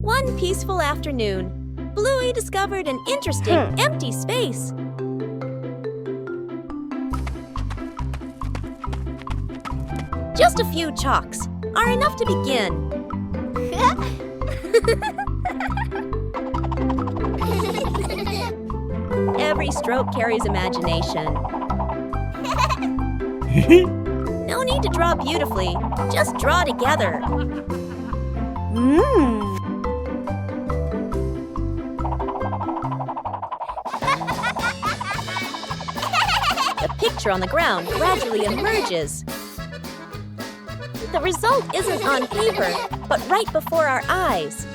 One peaceful afternoon, Bluey discovered an interesting empty space. Just a few chalks are enough to begin. Every stroke carries imagination. No need to draw beautifully, just draw together. The picture on the ground gradually emerges. The result isn't on paper, but right before our eyes.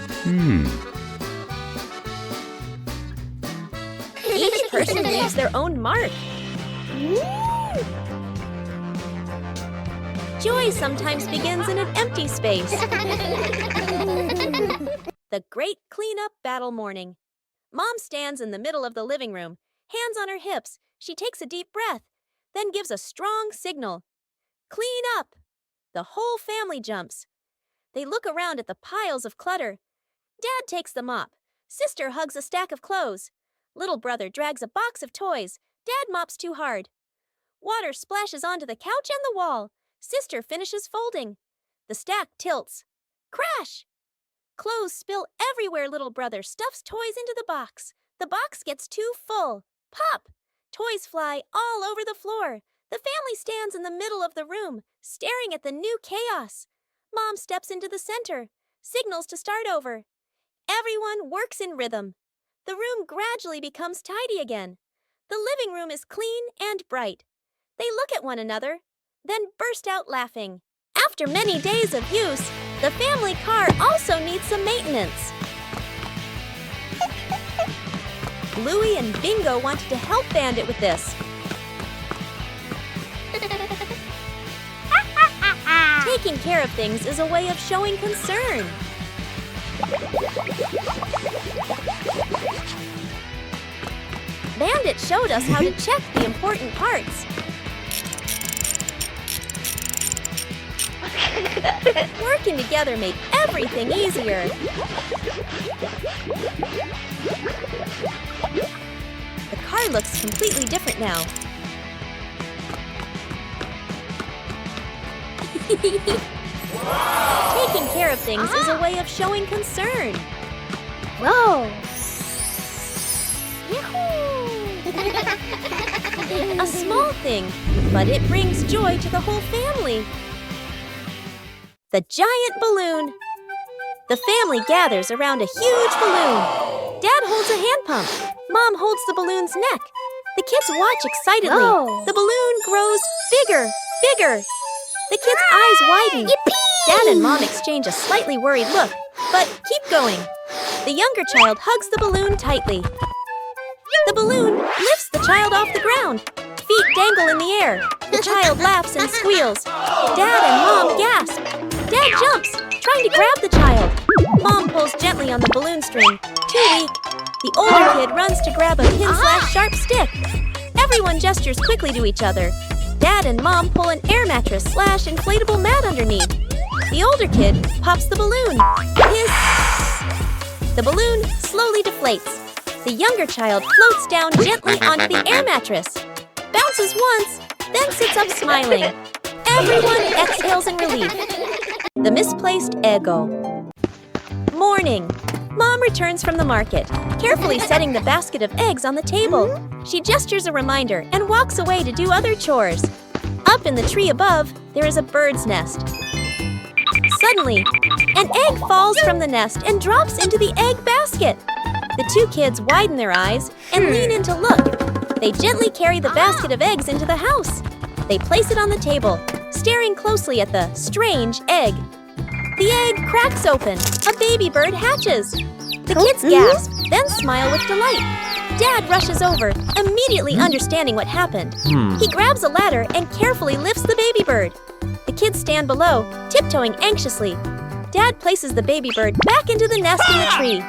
Each person leaves their own mark. Joy sometimes begins in an empty space. The great cleanup battle morning. Mom stands in the middle of the living room, hands on her hips. She takes a deep breath, then gives a strong signal. Clean up! The whole family jumps. They look around at the piles of clutter. Dad takes the mop. Sister hugs a stack of clothes. Little brother drags a box of toys. Dad mops too hard. Water splashes onto the couch and the wall. Sister finishes folding. The stack tilts. Crash! Clothes spill everywhere. Little brother stuffs toys into the box. The box gets too full. Pop! Toys fly all over the floor. The family stands in the middle of the room, staring at the new chaos. Mom steps into the center, signals to start over. Everyone works in rhythm. The room gradually becomes tidy again. The living room is clean and bright. They look at one another, then burst out laughing. After many days of use, the family car also needs some maintenance. Bluey and Bingo wanted to help Bandit with this. Taking care of things is a way of showing concern. Bandit showed us how to check the important parts. Working together made everything easier. The car looks completely different now. Taking care of things is a way of showing concern. Whoa! A small thing, but it brings joy to the whole family. The giant balloon. The family gathers around a huge balloon. Dad holds a hand pump. Mom holds the balloon's neck. The kids watch excitedly. Whoa. The balloon grows bigger, bigger. The kids' eyes widen. Yippee! Dad and Mom exchange a slightly worried look, but keep going. The younger child hugs the balloon tightly. The balloon lifts the child off the ground. Feet dangle in the air. The child laughs and squeals. Dad and Mom gasp. Dad jumps, trying to grab the child. Mom pulls gently on the balloon string. Too weak. The older kid runs to grab a pin/sharp stick. Everyone gestures quickly to each other. Dad and Mom pull an air mattress/inflatable mat underneath. The older kid pops the balloon. Hiss! The balloon slowly deflates. The younger child floats down gently onto the air mattress. Bounces once, then sits up smiling. Everyone exhales in relief. The misplaced ego. Morning. Mom returns from the market, carefully setting the basket of eggs on the table. She gestures a reminder and walks away to do other chores. Up in the tree above, there is a bird's nest. Suddenly, an egg falls from the nest and drops into the egg basket. The two kids widen their eyes and lean in to look. They gently carry the basket of eggs into the house. They place it on the table, staring closely at the strange egg. The egg cracks open. A baby bird hatches. The kids gasp, then smile with delight. Dad rushes over, immediately understanding what happened. He grabs a ladder and carefully lifts the baby bird. The kids stand below, tiptoeing anxiously. Dad places the baby bird back into the nest in the tree.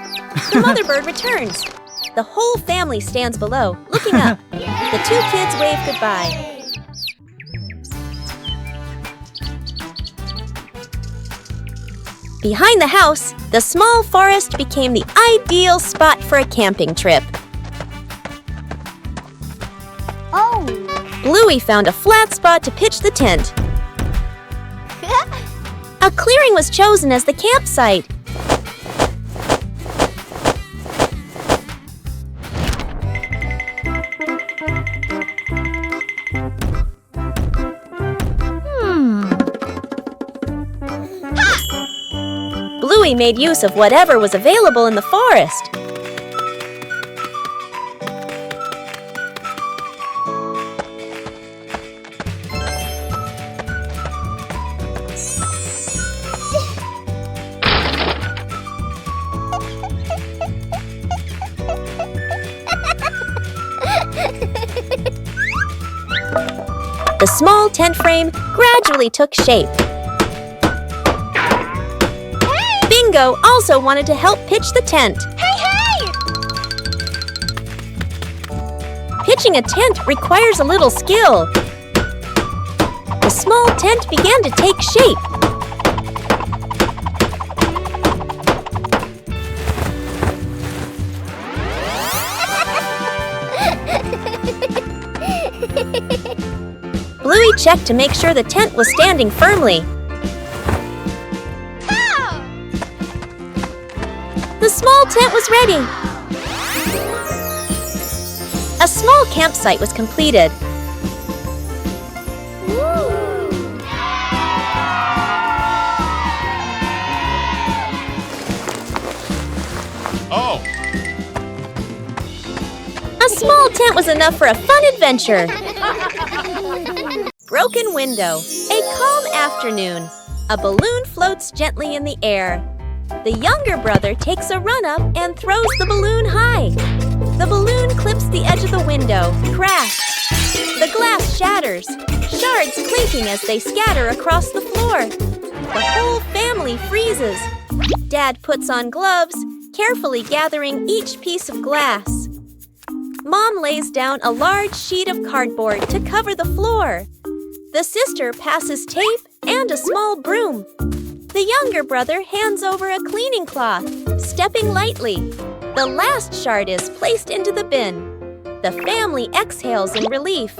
The mother bird returns. The whole family stands below, looking up. The two kids wave goodbye. Behind the house, the small forest became the ideal spot for a camping trip. Oh! Bluey found a flat spot to pitch the tent. A clearing was chosen as the campsite. Bluey made use of whatever was available in the forest. The small tent frame gradually took shape. Bingo also wanted to help pitch the tent. Hey! Pitching a tent requires a little skill. The small tent began to take shape. Bluey checked to make sure the tent was standing firmly. The small tent was ready. A small campsite was completed. Oh! A small tent was enough for a fun adventure. Broken window. A calm afternoon. A balloon floats gently in the air. The younger brother takes a run up and throws the balloon high. The balloon clips the edge of the window. Crash! The glass shatters, shards clinking as they scatter across the floor. The whole family freezes. Dad puts on gloves, carefully gathering each piece of glass. Mom lays down a large sheet of cardboard to cover the floor. The sister passes tape and a small broom. The younger brother hands over a cleaning cloth, stepping lightly. The last shard is placed into the bin. The family exhales in relief.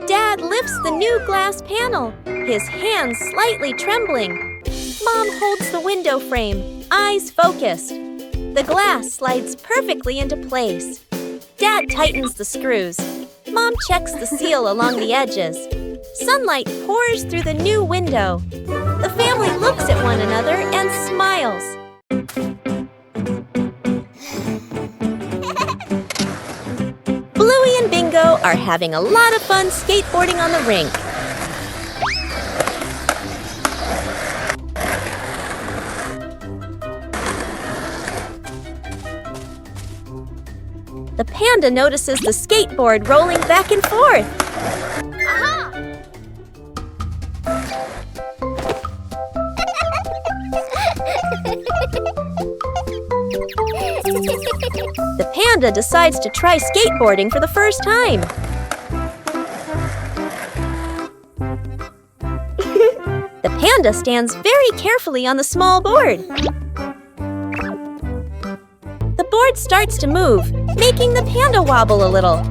Dad lifts the new glass panel, his hands slightly trembling. Mom holds the window frame, eyes focused. The glass slides perfectly into place. Dad tightens the screws. Mom checks the seal along the edges. Sunlight pours through the new window. The family looks at one another and smiles. Bluey and Bingo are having a lot of fun skateboarding on the rink. The panda notices the skateboard rolling back and forth. The panda decides to try skateboarding for the first time. The panda stands very carefully on the small board. The board starts to move, making the panda wobble a little.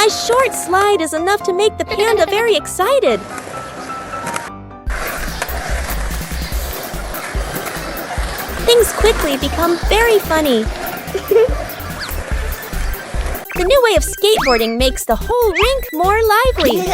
A short slide is enough to make the panda very excited. Things quickly become very funny. The new way of skateboarding makes the whole rink more lively.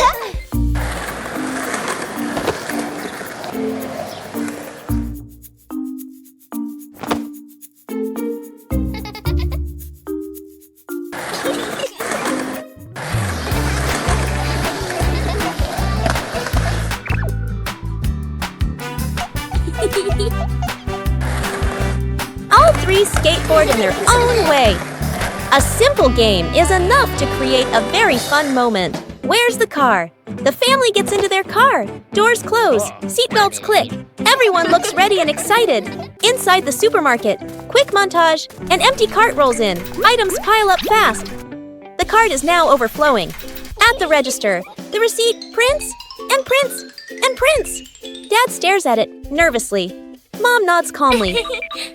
All three skateboard in their own way. A simple game is enough to create a very fun moment. Where's the car? The family gets into their car. Doors close. Seatbelts click. Everyone looks ready and excited. Inside the supermarket, quick montage. An empty cart rolls in. Items pile up fast. The cart is now overflowing. At the register, the receipt prints and prints and prints. Dad stares at it nervously. Mom nods calmly.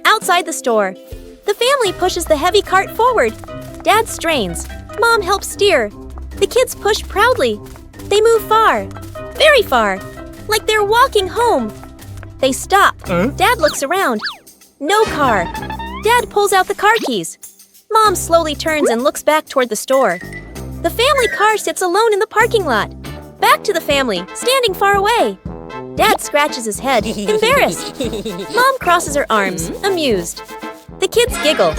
Outside the store, the family pushes the heavy cart forward. Dad strains. Mom helps steer. The kids push proudly. They move far, very far, like they're walking home. They stop. Dad looks around. No car. Dad pulls out the car keys. Mom slowly turns and looks back toward the store. The family car sits alone in the parking lot. Back to the family, standing far away. Dad scratches his head, embarrassed. Mom crosses her arms, amused. The kids giggle.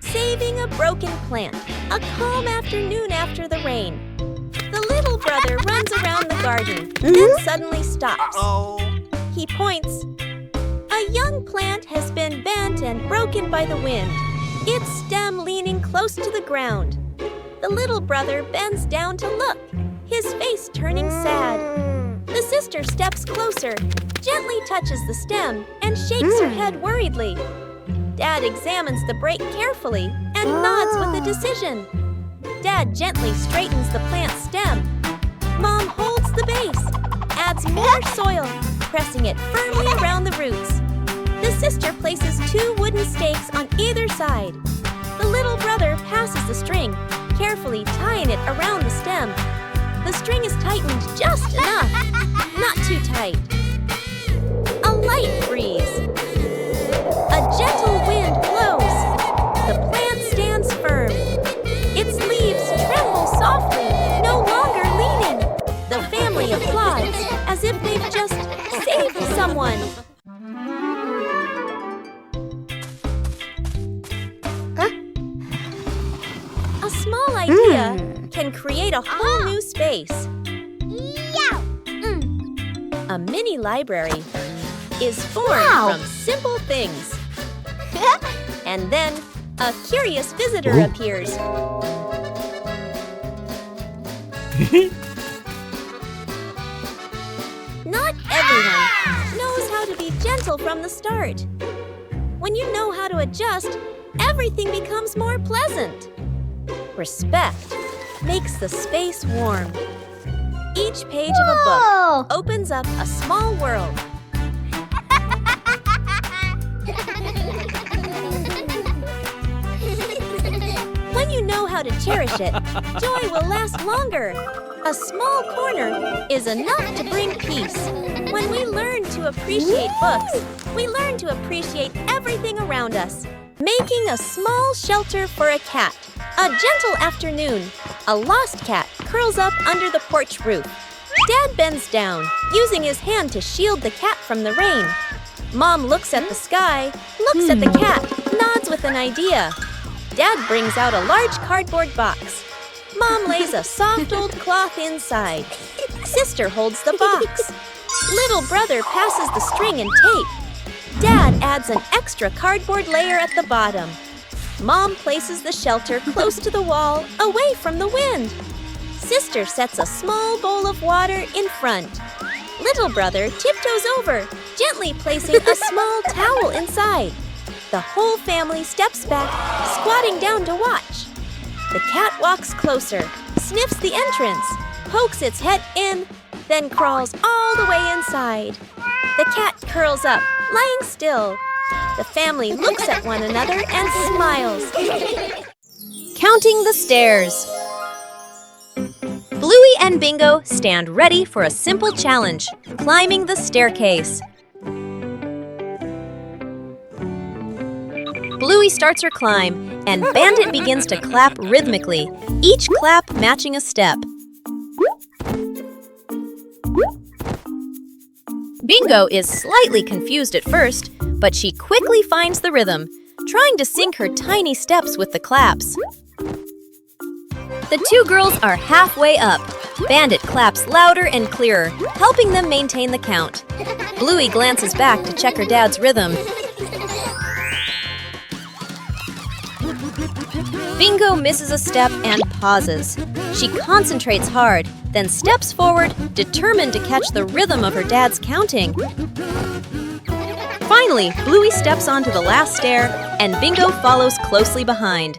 Saving a broken plant. A calm afternoon after the rain. The little brother runs around the garden, then suddenly stops. He points. A young plant has been bent and broken by the wind, its stem leaning close to the ground. The little brother bends down to look, his face turning sad. The sister steps closer, gently touches the stem, and shakes her head worriedly. Dad examines the break carefully and nods with a decision. Dad gently straightens the plant's stem. Mom holds the base, adds more soil, pressing it firmly around the roots. The sister places 2 wooden stakes on either side. The little brother passes the string, carefully tying it around the stem. The string is tightened just enough, not too tight. A light breeze. A gentle wind blows. The plant stands firm. Its leaves tremble softly, no longer leaning. The family applauds as if they've just saved someone. A small idea can create a whole new space. A mini library is formed from simple things. And then a curious visitor appears. Not everyone knows how to be gentle from the start. When you know how to adjust, everything becomes more pleasant. Respect makes the space warm. Each page of a book opens up a small world. When you know how to cherish it, joy will last longer. A small corner is enough to bring peace. When we learn to appreciate books, we learn to appreciate everything around us. Making a small shelter for a cat. A gentle afternoon. A lost cat curls up under the porch roof. Dad bends down, using his hand to shield the cat from the rain. Mom looks at the sky, looks at the cat, nods with an idea. Dad brings out a large cardboard box. Mom lays a soft old cloth inside. Sister holds the box. Little brother passes the string and tape. Dad adds an extra cardboard layer at the bottom. Mom places the shelter close to the wall, away from the wind. Sister sets a small bowl of water in front. Little brother tiptoes over, gently placing a small towel inside. The whole family steps back, squatting down to watch. The cat walks closer, sniffs the entrance, pokes its head in, then crawls all the way inside. The cat curls up, lying still. The family looks at one another and smiles. Counting the stairs. Bluey and Bingo stand ready for a simple challenge, climbing the staircase. Bluey starts her climb, and Bandit begins to clap rhythmically, each clap matching a step. Bingo is slightly confused at first, but she quickly finds the rhythm, trying to sync her tiny steps with the claps. The 2 girls are halfway up. Bandit claps louder and clearer, helping them maintain the count. Bluey glances back to check her dad's rhythm. Bingo misses a step and pauses. She concentrates hard, then steps forward, determined to catch the rhythm of her dad's counting. Finally, Bluey steps onto the last stair, and Bingo follows closely behind.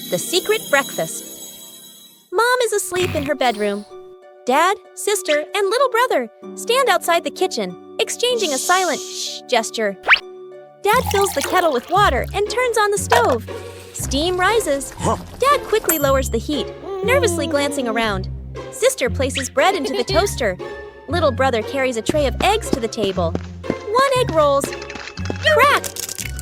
The secret breakfast. Mom is asleep in her bedroom. Dad, sister, and little brother stand outside the kitchen, exchanging a silent shh gesture. Dad fills the kettle with water and turns on the stove. Steam rises. Dad quickly lowers the heat, nervously glancing around. Sister places bread into the toaster. Little brother carries a tray of eggs to the table. One egg rolls. Crack!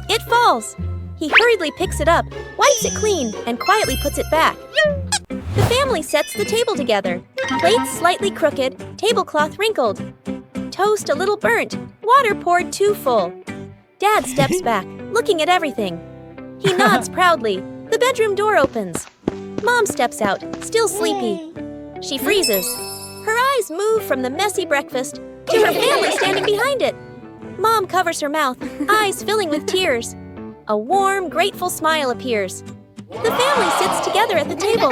It falls. He hurriedly picks it up, wipes it clean, and quietly puts it back. The family sets the table together. Plates slightly crooked, tablecloth wrinkled. Toast a little burnt, water poured too full. Dad steps back, looking at everything. He nods proudly. The bedroom door opens. Mom steps out, still sleepy. She freezes. Her eyes move from the messy breakfast to her family standing behind it. Mom covers her mouth, eyes filling with tears. A warm, grateful smile appears. The family sits together at the table.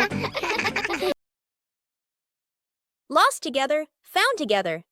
Lost together, found together.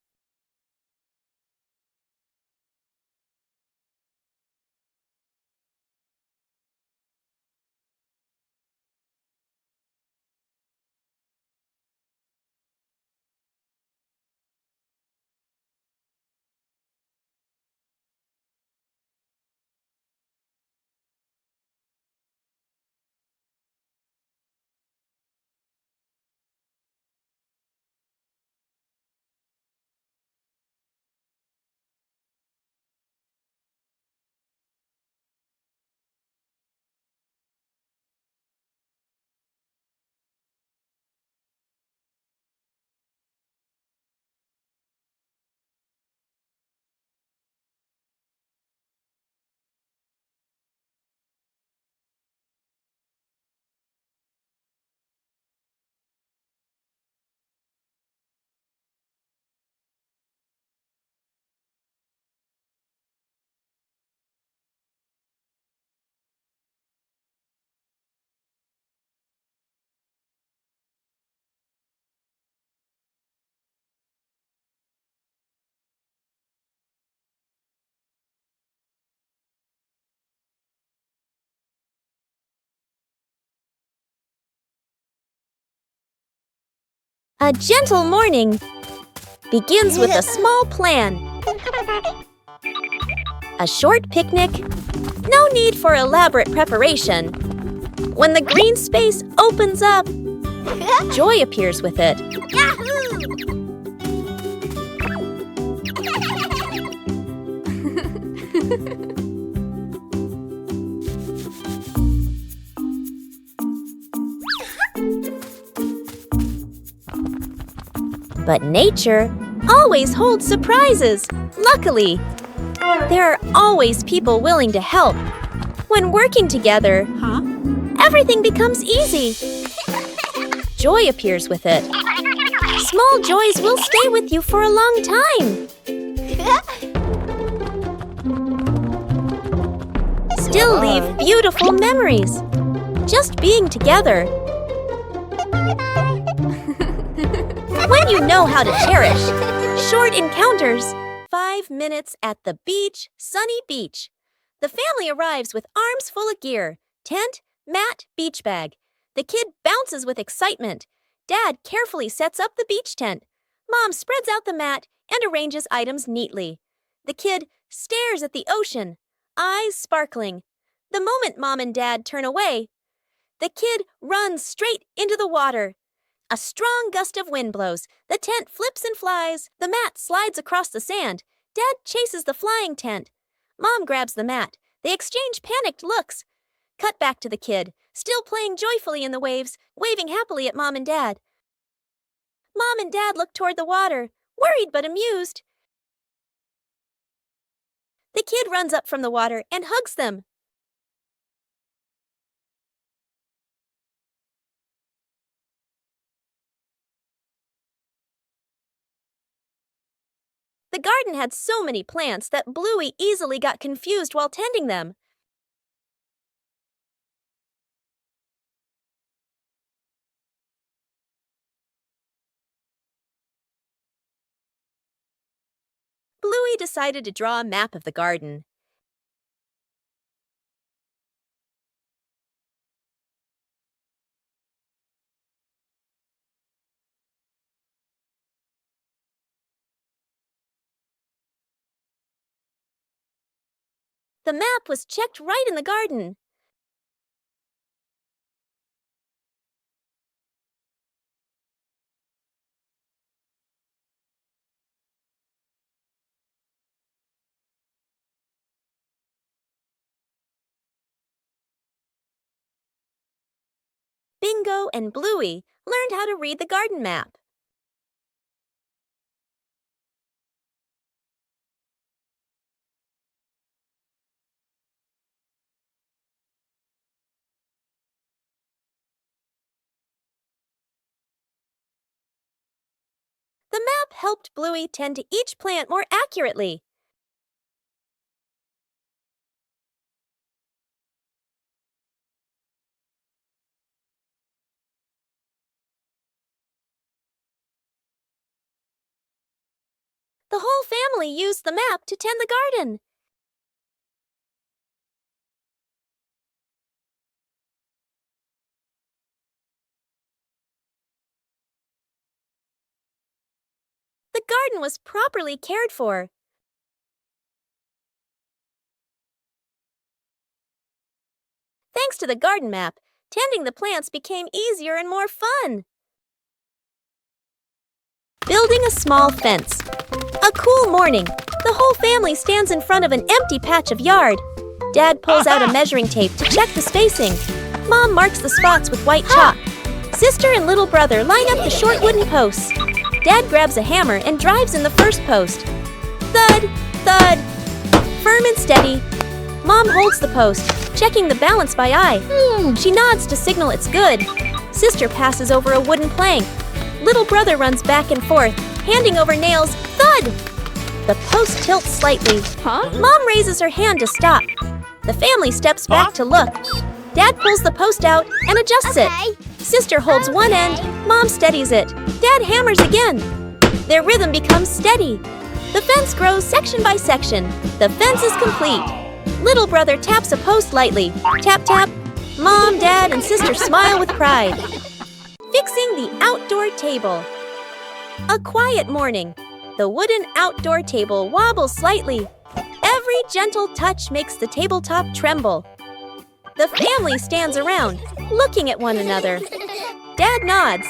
A gentle morning begins with a small plan. A short picnic, no need for elaborate preparation. When the green space opens up, joy appears with it. But nature always holds surprises, luckily. There are always people willing to help. When working together, everything becomes easy. Joy appears with it. Small joys will stay with you for a long time. Still leave beautiful memories. Just being together. When you know how to cherish short encounters. 5 minutes at the beach, sunny beach. The family arrives with arms full of gear. Tent, mat, beach bag. The kid bounces with excitement. Dad carefully sets up the beach tent. Mom spreads out the mat and arranges items neatly. The kid stares at the ocean, eyes sparkling. The moment Mom and Dad turn away, the kid runs straight into the water. A strong gust of wind blows. The tent flips and flies. The mat slides across the sand. Dad chases the flying tent. Mom grabs the mat. They exchange panicked looks. Cut back to the kid, still playing joyfully in the waves, waving happily at Mom and Dad. Mom and Dad look toward the water, worried but amused. The kid runs up from the water and hugs them. The garden had so many plants that Bluey easily got confused while tending them. decided to draw a map of the garden. The map was checked right in the garden. Bingo and Bluey learned how to read the garden map. The map helped Bluey tend to each plant more accurately. The whole family used the map to tend the garden. The garden was properly cared for. Thanks to the garden map, tending the plants became easier and more fun. Building a small fence. A cool morning, the whole family stands in front of an empty patch of yard. Dad pulls out a measuring tape to check the spacing. Mom marks the spots with white chalk. Sister and little brother line up the short wooden posts. Dad grabs a hammer and drives in the first post. Thud, thud. Firm and steady. Mom holds the post, checking the balance by eye. She nods to signal it's good. Sister passes over a wooden plank. Little brother runs back and forth, handing over nails. Thud! The post tilts slightly. Mom raises her hand to stop. The family steps back to look. Dad pulls the post out and adjusts it. Sister holds one end. Mom steadies it. Dad hammers again. Their rhythm becomes steady. The fence grows section by section. The fence is complete. Little brother taps a post lightly. Tap, tap. Mom, Dad, and sister smile with pride. Fixing the outdoor table. A quiet morning. The wooden outdoor table wobbles slightly. Every gentle touch makes the tabletop tremble. The family stands around, looking at one another. Dad nods.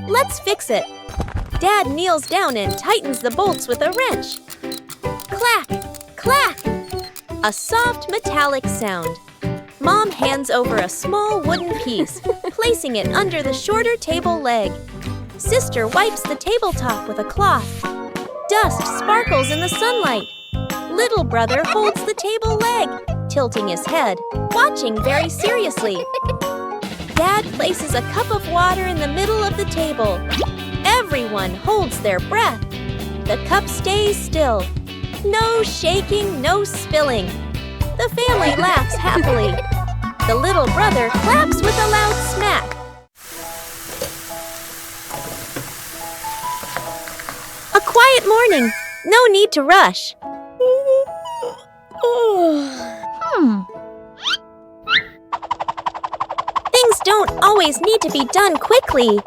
Let's fix it. Dad kneels down and tightens the bolts with a wrench. Clack, clack. A soft metallic sound. Mom hands over a small wooden piece, placing it under the shorter table leg. Sister wipes the tabletop with a cloth. Dust sparkles in the sunlight. Little brother holds the table leg, tilting his head, watching very seriously. Dad places a cup of water in the middle of the table. Everyone holds their breath. The cup stays still. No shaking, no spilling. The family laughs happily. The little brother claps with a loud smack. A quiet morning. No need to rush. Things don't always need to be done quickly.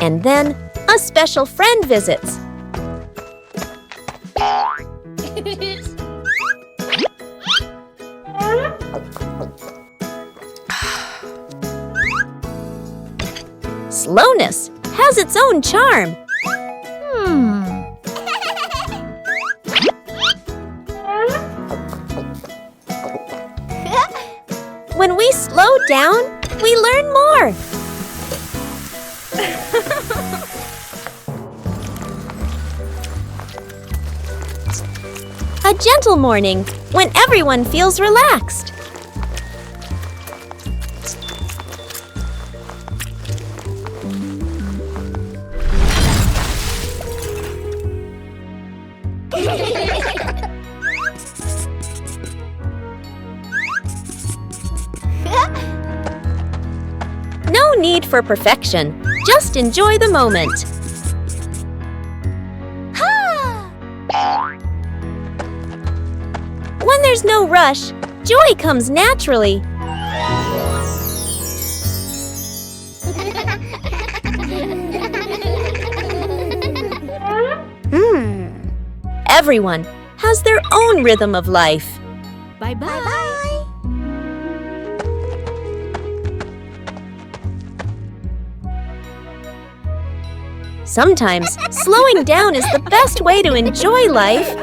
And then, a special friend visits. Slowness has its own charm. When we slow down, we learn more. A gentle morning when everyone feels relaxed. No need for perfection. Just enjoy the moment. When there's no rush, joy comes naturally. Everyone has their own rhythm of life. Bye-bye. Sometimes slowing down is the best way to enjoy life.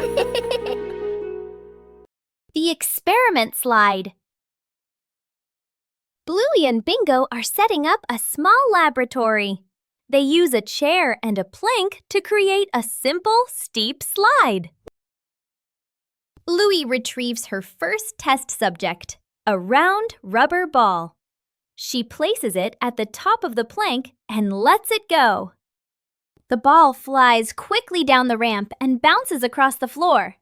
The experiment slide. Bluey and Bingo are setting up a small laboratory. They use a chair and a plank to create a simple, steep slide. Bluey retrieves her first test subject, a round rubber ball. She places it at the top of the plank and lets it go. The ball flies quickly down the ramp and bounces across the floor.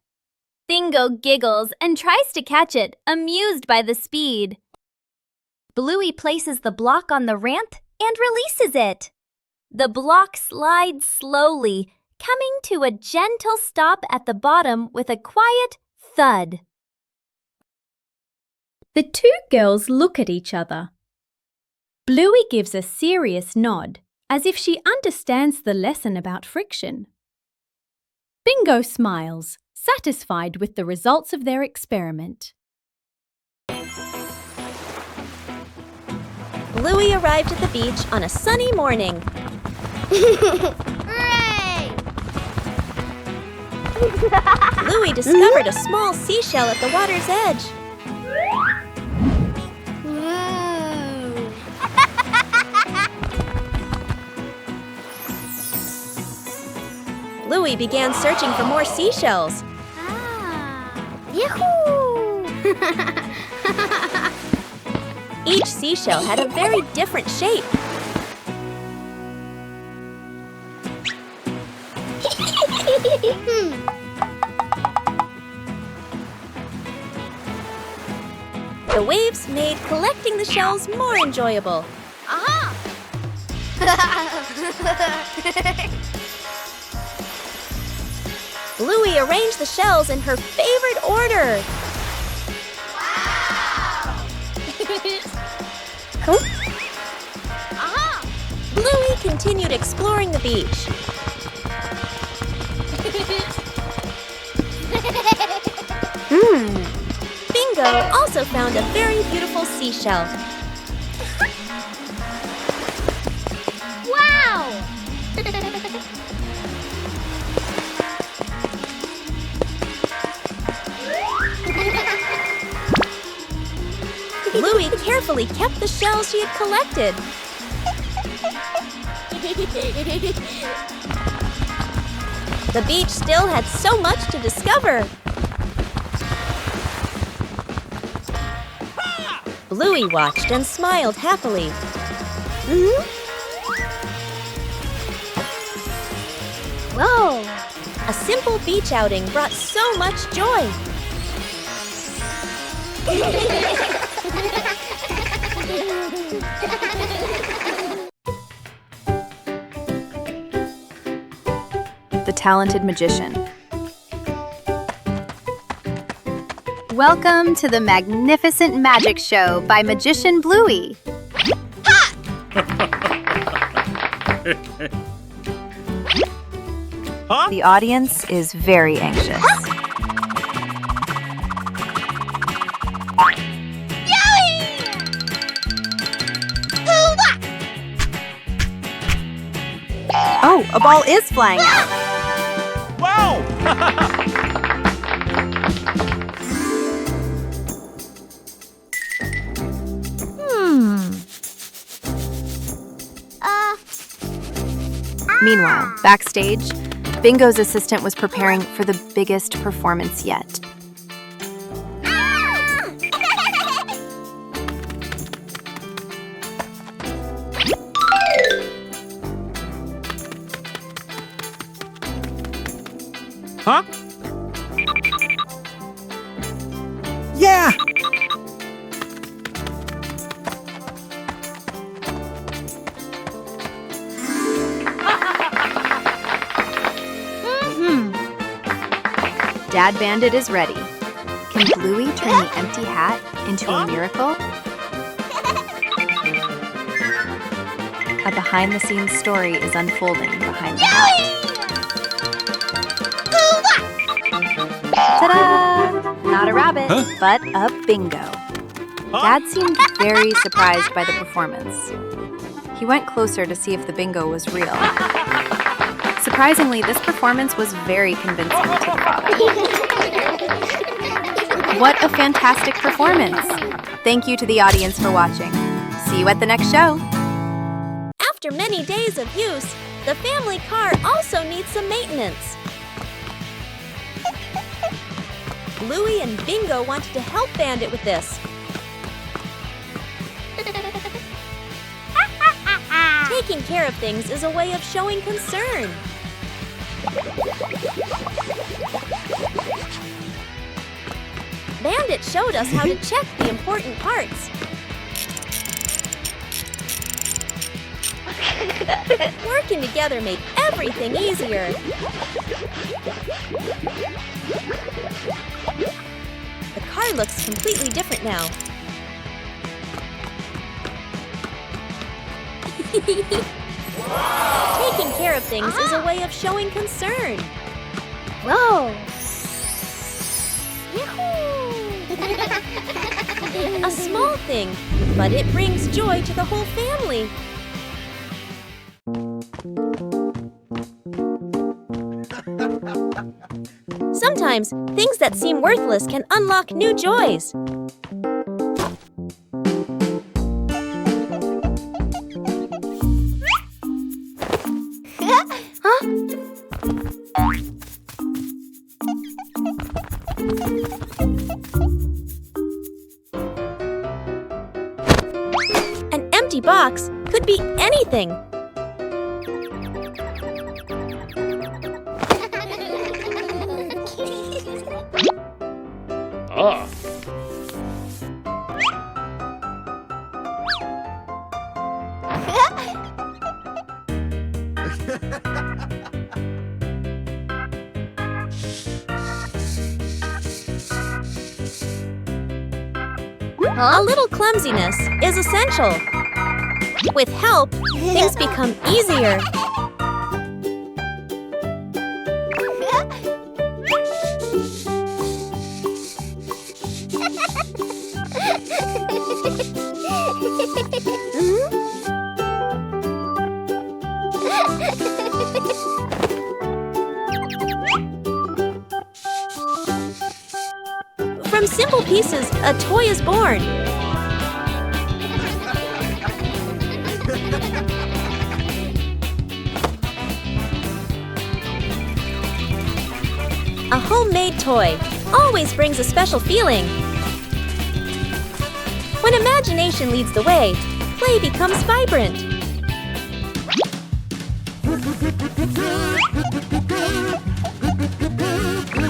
Bingo giggles and tries to catch it, amused by the speed. Bluey places the block on the ramp and releases it. The block slides slowly, coming to a gentle stop at the bottom with a quiet thud. The two girls look at each other. Bluey gives a serious nod, as if she understands the lesson about friction. Bingo smiles, satisfied with the results of their experiment. Bluey arrived at the beach on a sunny morning. Hooray! Bluey discovered a small seashell at the water's edge. Bluey began searching for more seashells. Yahoo! Each seashell had a very different shape. The waves made collecting the shells more enjoyable. Bluey arranged the shells in her favorite order. Bluey continued exploring the beach. Bingo also found a very beautiful seashell. Wow! Bluey carefully kept the shells she had collected. The beach still had so much to discover. Bluey watched and smiled happily. Whoa! A simple beach outing brought so much joy. The Talented Magician. Welcome to the Magnificent Magic Show by Magician Bluey. The audience is very anxious. Oh, a ball is flying out. Wow! Meanwhile, backstage, Bingo's assistant was preparing for the biggest performance yet. Huh? Yeah! Dad Bandit is ready. Can Bluey turn the empty hat into a miracle? A behind-the-scenes story is unfolding behind the hat. Ta-da! Not a rabbit, but a bingo. Dad seemed very surprised by the performance. He went closer to see if the bingo was real. Surprisingly, this performance was very convincing to the father. What a fantastic performance! Thank you to the audience for watching. See you at the next show. After many days of use, the family car also needs some maintenance. Bluey and Bingo wanted to help Bandit with this. Taking care of things is a way of showing concern. Bandit showed us how to check the important parts. Working together made everything easier. The car looks completely different now. Taking care of things is a way of showing concern. Whoa! A small thing, but it brings joy to the whole family. Sometimes, things that seem worthless can unlock new joys. An empty box could be anything. A little clumsiness is essential. With help, things become easier. From simple pieces, a toy is born. A homemade toy always brings a special feeling. When imagination leads the way, play becomes vibrant.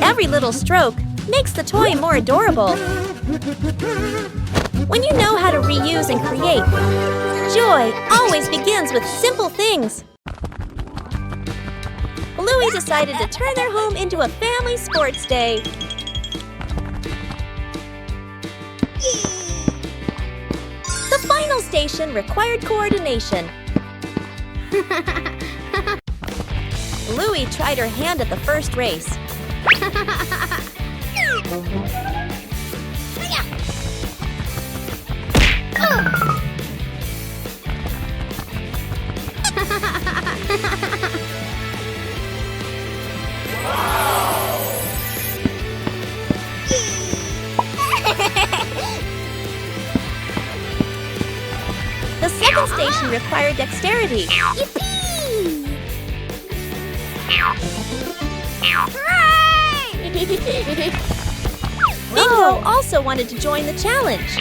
Every little stroke makes the toy more adorable. When you know how to reuse and create, joy always begins with simple things. Bluey decided to turn their home into a family sports day. The final station required coordination. Bluey tried her hand at the first race. The second station required dexterity. Bingo also wanted to join the challenge.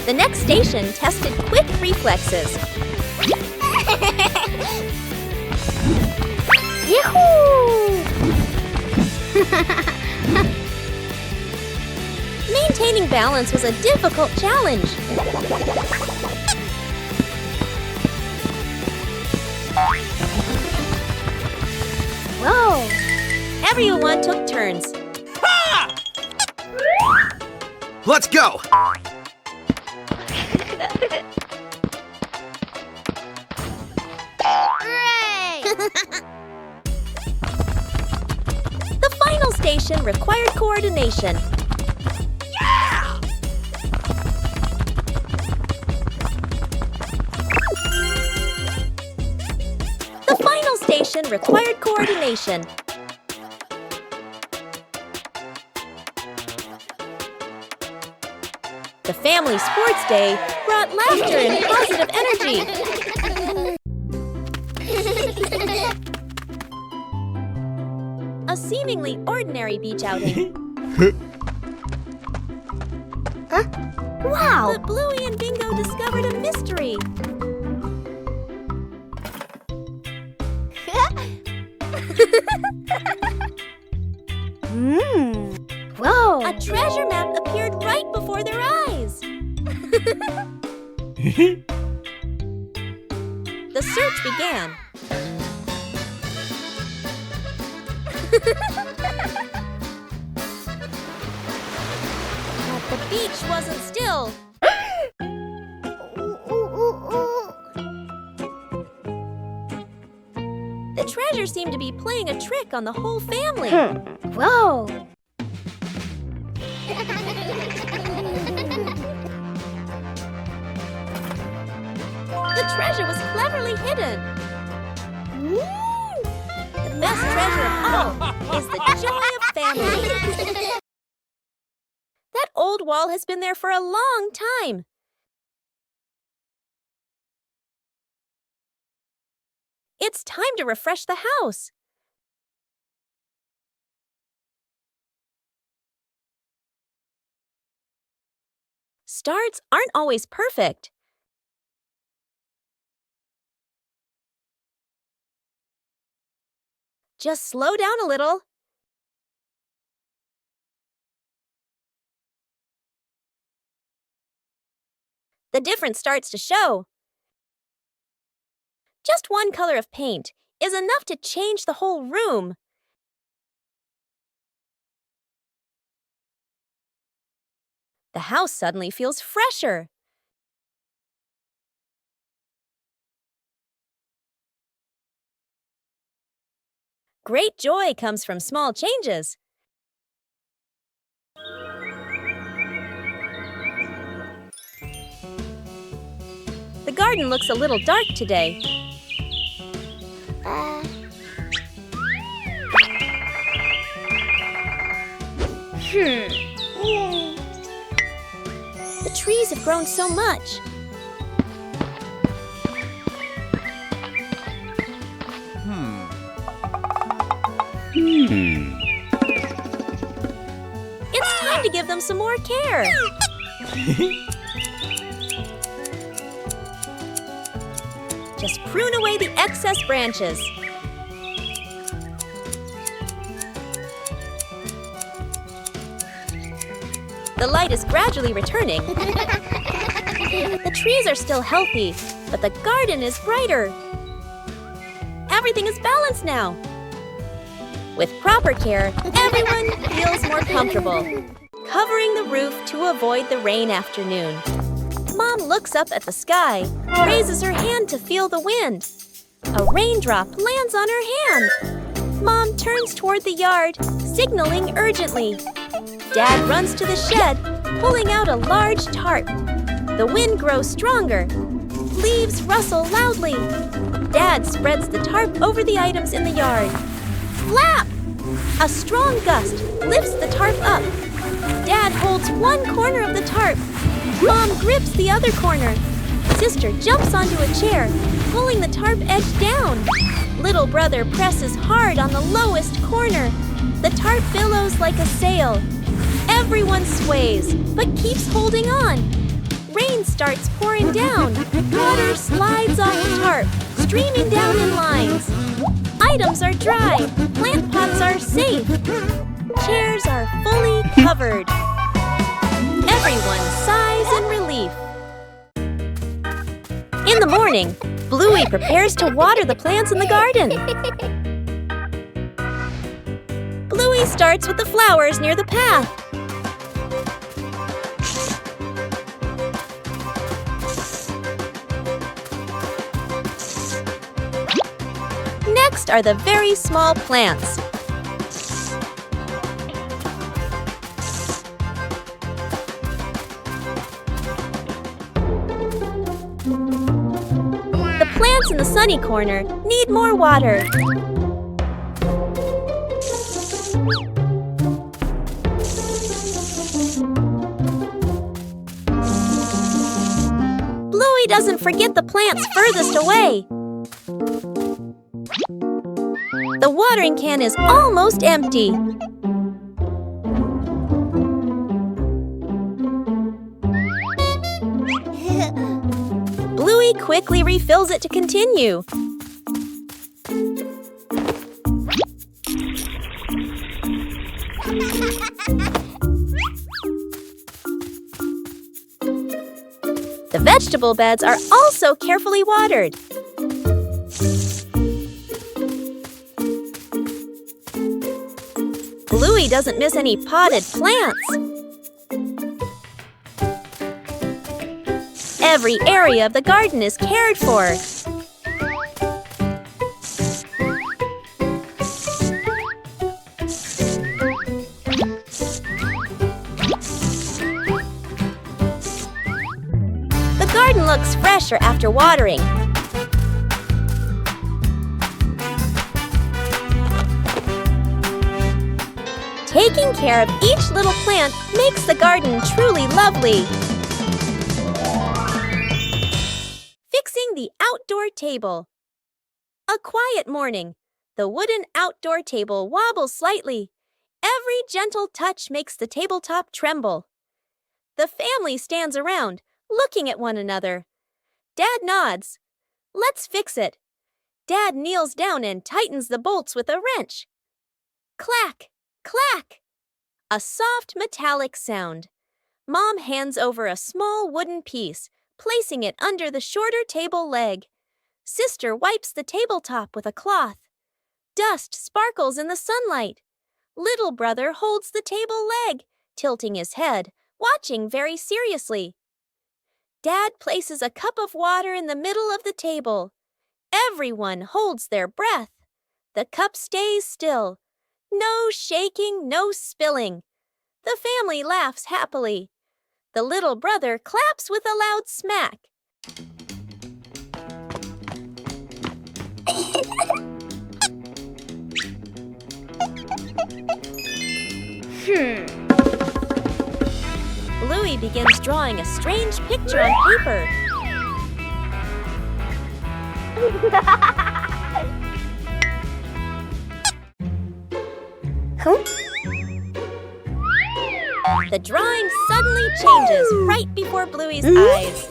The next station tested quick reflexes. Balance was a difficult challenge. Whoa! Everyone took turns. Let's go! The final station required coordination. Yeah! The final station required coordination. The family sports day brought laughter and positive energy. A seemingly ordinary beach outing. Wow! But Bluey and Bingo discovered a mystery. Whoa! A treasure map appeared right before their eyes. The search began. But the beach wasn't still. The treasure seemed to be playing a trick on the whole family. Whoa! The treasure was cleverly hidden. The best treasure of all is the joy of family. That old wall has been there for a long time. It's time to refresh the house. Starts aren't always perfect. Just slow down a little. The difference starts to show. Just one color of paint is enough to change the whole room. The house suddenly feels fresher. Great joy comes from small changes. The garden looks a little dark today. The trees have grown so much. It's time to give them some more care. Just prune away the excess branches. The light is gradually returning. The trees are still healthy, but the garden is brighter. Everything is balanced now. With proper care, everyone feels more comfortable. Covering the roof to avoid the rain afternoon. Mom looks up at the sky, raises her hand to feel the wind. A raindrop lands on her hand. Mom turns toward the yard, signaling urgently. Dad runs to the shed, pulling out a large tarp. The wind grows stronger. Leaves rustle loudly. Dad spreads the tarp over the items in the yard. Flap! A strong gust lifts the tarp up. Dad holds one corner of the tarp. Mom grips the other corner. Sister jumps onto a chair, pulling the tarp edge down. Little brother presses hard on the lowest corner. The tarp billows like a sail. Everyone sways, but keeps holding on. Rain starts pouring down. Water slides off the tarp, streaming down in lines. Items are dry. Plant pots are safe. Chairs are fully covered. Everyone In the morning, Bluey prepares to water the plants in the garden. Bluey starts with the flowers near the path. Next are the very small plants. The plants in the sunny corner need more water. Bluey doesn't forget the plants furthest away. The watering can is almost empty. Bluey quickly refills it to continue. The vegetable beds are also carefully watered. Bluey doesn't miss any potted plants. Every area of the garden is cared for. The garden looks fresher after watering. Taking care of each little plant makes the garden truly lovely. Fixing the outdoor table. A quiet morning. The wooden outdoor table wobbles slightly. Every gentle touch makes the tabletop tremble. The family stands around, looking at one another. Dad nods. Let's fix it. Dad kneels down and tightens the bolts with a wrench. Clack! Clack! A soft metallic sound. Mom hands over a small wooden piece, placing it under the shorter table leg. Sister wipes the tabletop with a cloth. Dust sparkles in the sunlight. Little brother holds the table leg, tilting his head, watching very seriously. Dad places a cup of water in the middle of the table. Everyone holds their breath. The cup stays still. No shaking, no spilling. The family laughs happily. The little brother claps with a loud smack. Bluey begins drawing a strange picture on paper. The drawing suddenly changes right before Bluey's eyes.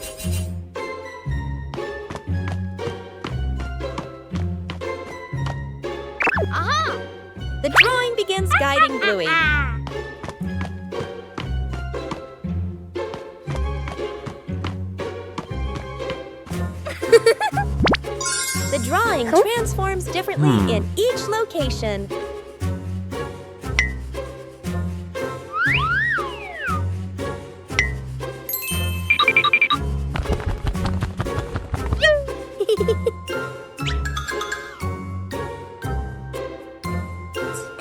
Aha! The drawing begins guiding Bluey. The drawing transforms differently in each location.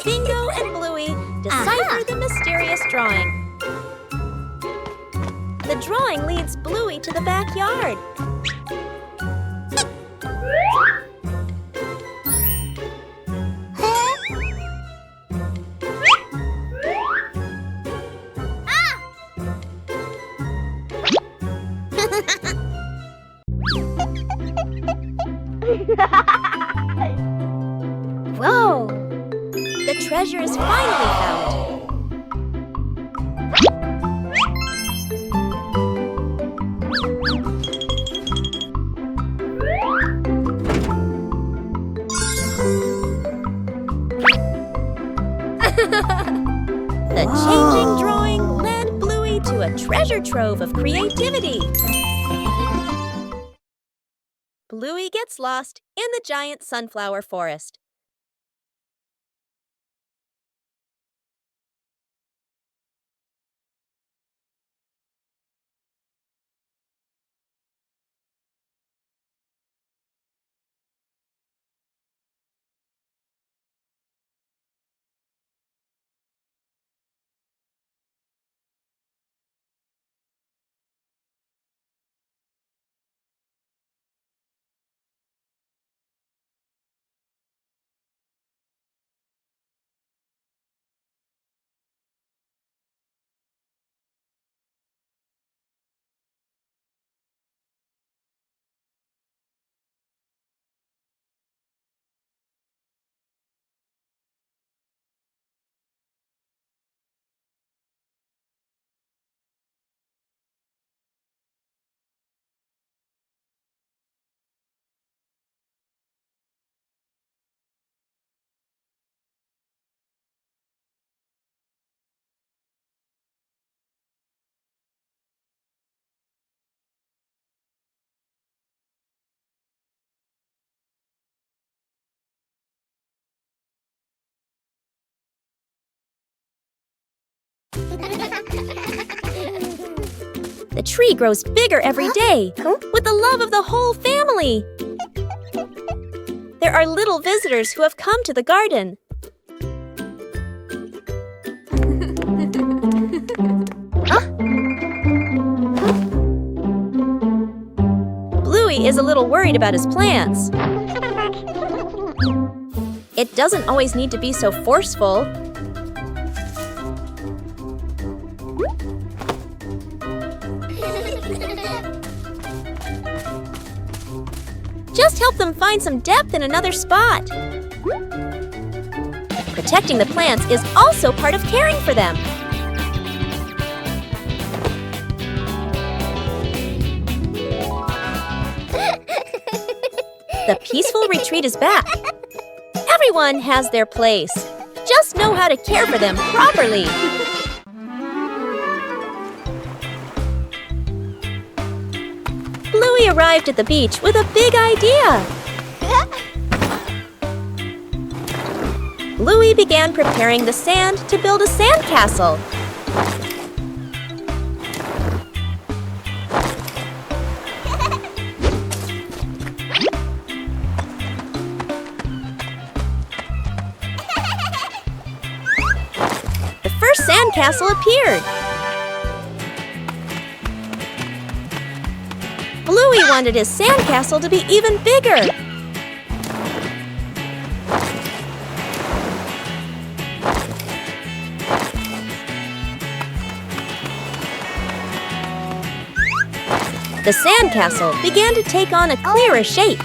Bingo and Bluey decipher the mysterious drawing. The drawing leads Bluey to the backyard. Whoa! The treasure is finally found. The changing drawing led Bluey to a treasure trove of creativity. gets lost in the giant sunflower forest. The tree grows bigger every day, with the love of the whole family. There are little visitors who have come to the garden. Bluey is a little worried about his plants. It doesn't always need to be so forceful. Just help them find some depth in another spot. Protecting the plants is also part of caring for them. The peaceful retreat is back. Everyone has their place. Just know how to care for them properly. Bluey arrived at the beach with a big idea. Bluey began preparing the sand to build a sandcastle. The first sandcastle appeared. Bluey wanted his sandcastle to be even bigger. The sandcastle began to take on a clearer shape.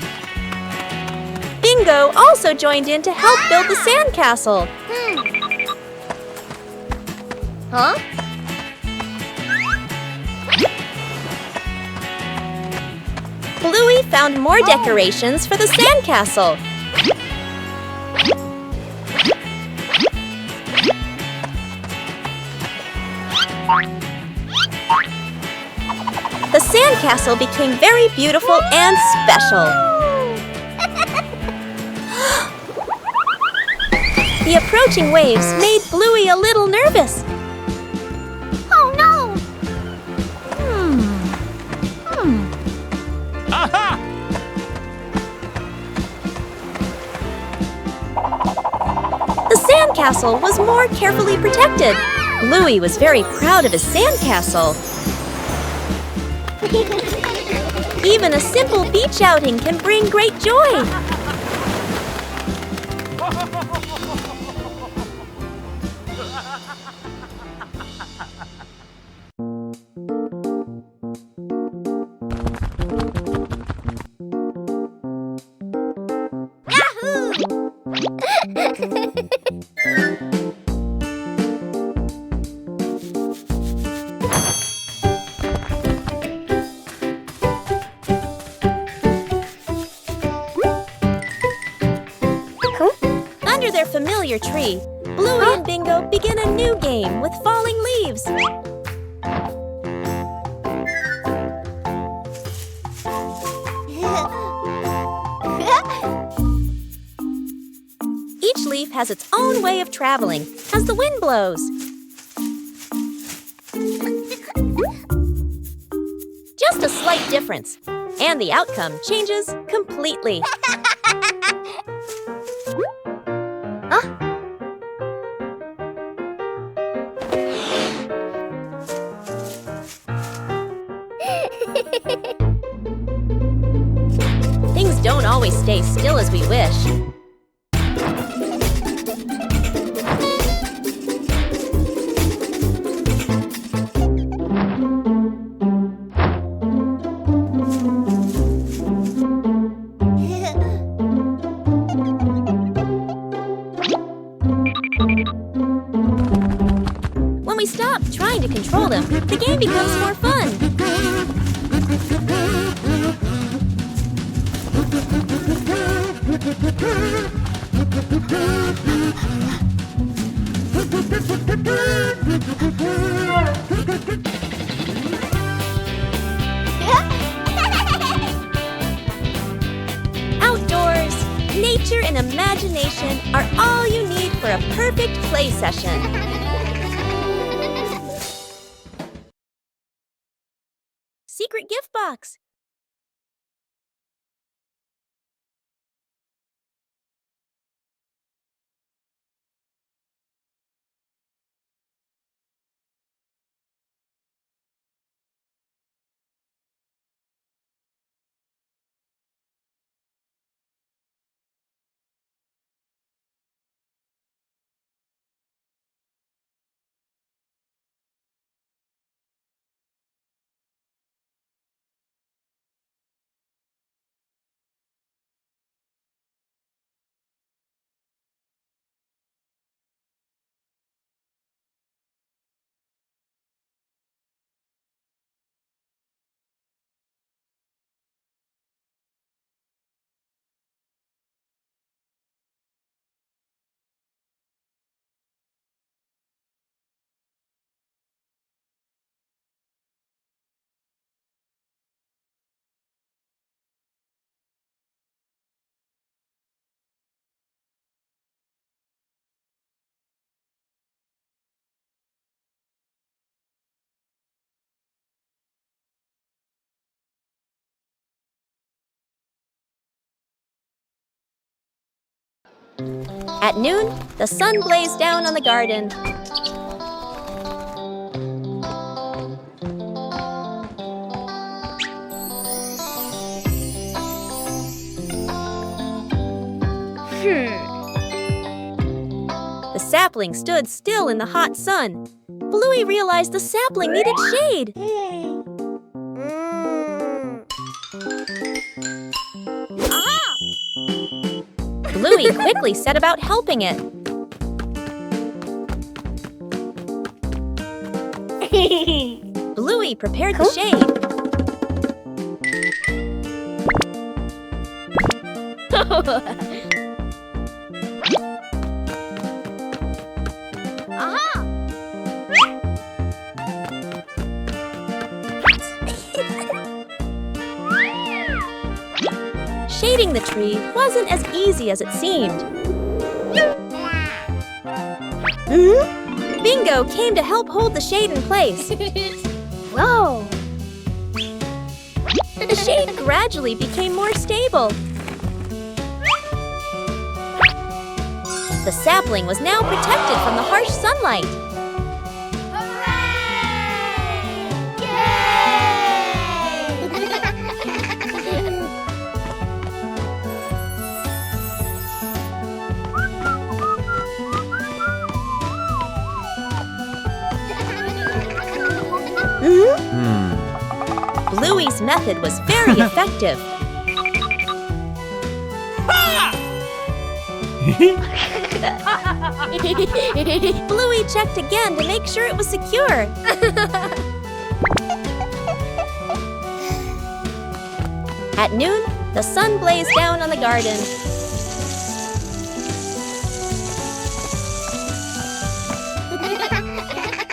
Bingo also joined in to help build the sandcastle. Huh? Bluey found more decorations for the sandcastle. The sandcastle became very beautiful and special. The approaching waves made Bluey a little nervous. Oh no! Aha! The sandcastle was more carefully protected. Bluey was very proud of his sandcastle. Even a simple beach outing can bring great joy. Under their familiar tree, Bluey and Bingo begin a new game with falling leaves. Each leaf has its own way of traveling as the wind blows. Just a slight difference, and the outcome changes completely. Things don't always stay still as we wish. When we stop trying to control them, the game becomes more fun. Outdoors, nature and imagination are all you need for a perfect play session. Secret gift box. At noon, the sun blazed down on the garden. The sapling stood still in the hot sun. Bluey realized the sapling needed shade. Bluey quickly set about helping it. Bluey prepared the shade. Shading the tree wasn't as easy as it seemed. Bingo came to help hold the shade in place. Whoa! The shade gradually became more stable. The sapling was now protected from the harsh sunlight. Bluey's method was very effective. Bluey checked again to make sure it was secure. At noon, the sun blazed down on the garden.